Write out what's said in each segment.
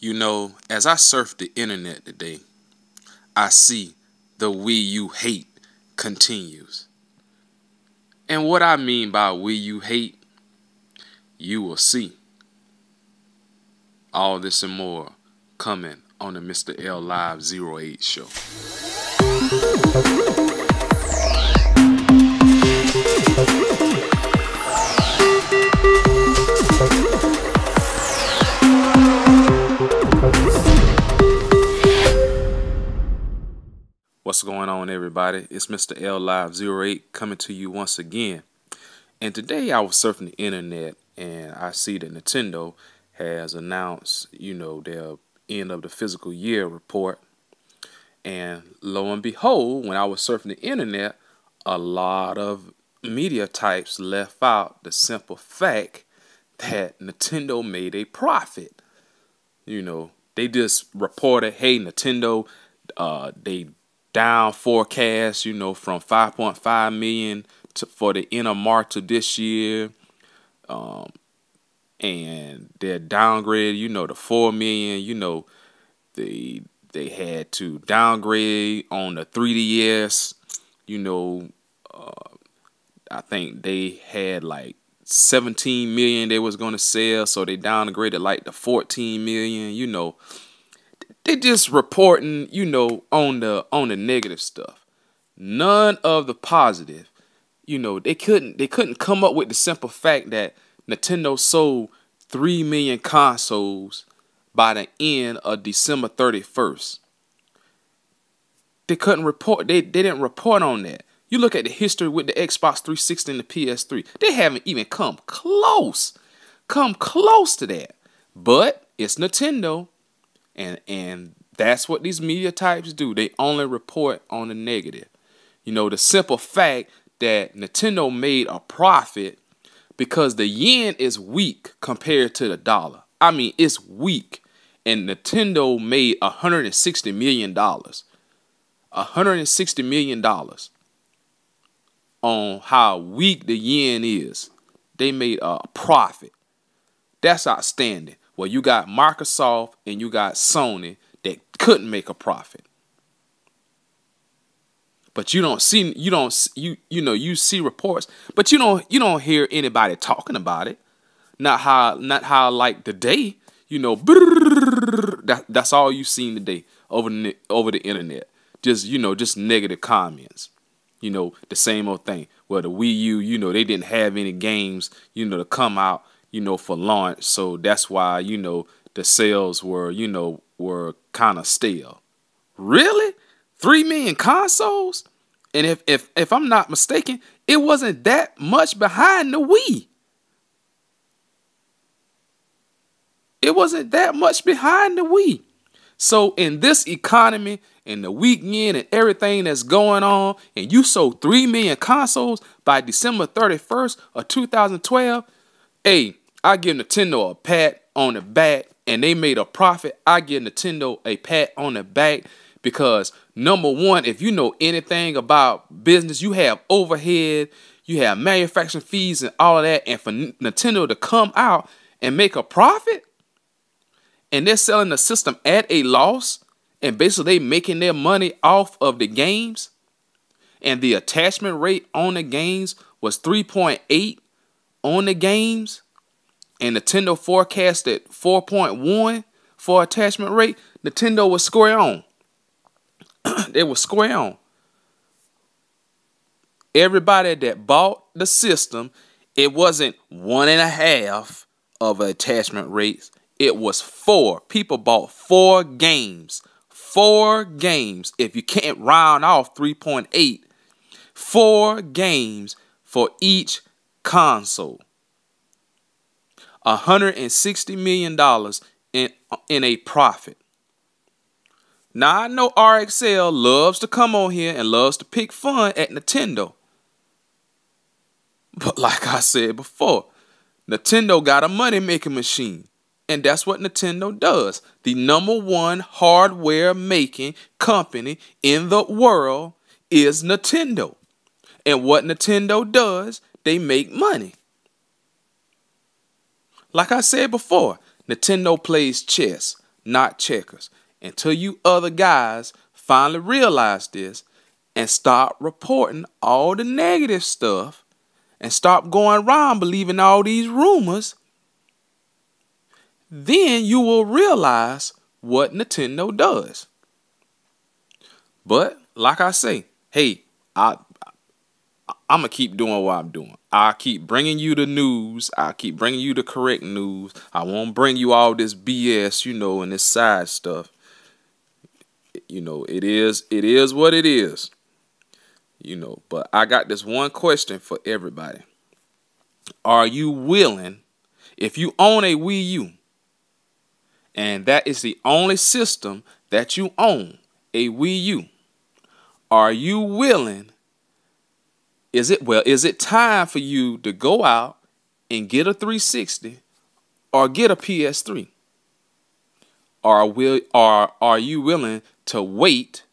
You know, as I surf the internet today, I see the Wii U hate continues. And what I mean by Wii U hate, you will see. All this and more coming on the Mr. L Live 08 show. What's going on, everybody? It's Mr. L Live 08 coming to you once again. And today I was surfing the internet and I see that Nintendo has announced, their end of the fiscal year report. And lo and behold, when I was surfing the internet, a lot of media types left out the simple fact that Nintendo made a profit. They just reported, hey, Nintendo, they down forecast, from 5.5 million for the end of March of this year. And they're downgraded, to 4 million. They had to downgrade on the 3DS. I think they had like 17 million they was going to sell, so they downgraded like to 14 million. They just reporting, on the negative stuff. None of the positive. They couldn't come up with the simple fact that Nintendo sold 3 million consoles by the end of December 31st. They couldn't report. They didn't report on that. You look at the history with the Xbox 360 and the PS3. They haven't even come close to that. But it's Nintendo. And that's what these media types do. They only report on the negative. The simple fact that Nintendo made a profit because the yen is weak compared to the dollar. I mean, it's weak. And Nintendo made $160 million. $160 million on how weak the yen is. They made a profit. That's outstanding. Well, you got Microsoft and you got Sony that couldn't make a profit. But you see reports, but you don't hear anybody talking about it. Not how like today, that's all you seen today over the internet. Just negative comments. The same old thing. Well, the Wii U, they didn't have any games, to come out, for launch. So that's why, the sales were kind of stale. Really? 3 million consoles? And if I'm not mistaken, it wasn't that much behind the Wii. It wasn't that much behind the Wii. So in this economy and the weak yen and everything that's going on, and you sold 3 million consoles by December 31st of 2012, hey, I give Nintendo a pat on the back, and they made a profit. I give Nintendo a pat on the back because, number one, if you know anything about business, you have overhead, you have manufacturing fees and all of that, and for Nintendo to come out and make a profit, and they're selling the system at a loss, and basically they making their money off of the games, and the attachment rate on the games was 3.8 on the games, and Nintendo forecasted 4.1 for attachment rate. Nintendo was square on. They were square on. Everybody that bought the system, it wasn't 1.5 of attachment rates. It was 4. People bought 4 games. 4 games. If you can't round off 3.8, 4 games for each console. $160 million in a profit. Now, I know RXL loves to come on here and loves to pick fun at Nintendo. But like I said before, Nintendo got a money-making machine. And that's what Nintendo does. The #1 hardware-making company in the world is Nintendo. And what Nintendo does, they make money. Like I said before, Nintendo plays chess. not checkers. Until you other guys finally realize this and stop reporting all the negative stuff and stop going around believing all these rumors, then you will realize what Nintendo does. But like I say, hey, I'm going to keep doing what I'm doing. I keep bringing you the news. I keep bringing you the correct news. I won't bring you all this BS, and this side stuff. It is what it is. But I got this one question for everybody. Are you willing, if you own a Wii U, and that is the only system that you own, a Wii U, are you willing, is it time for you to go out and get a 360 or get a PS3? Or are you willing to wait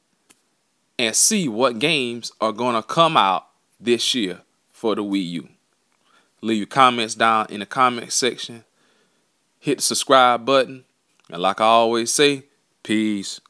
and see what games are going to come out this year for the Wii U? Leave your comments down in the comment section. Hit the subscribe button. And like I always say, peace.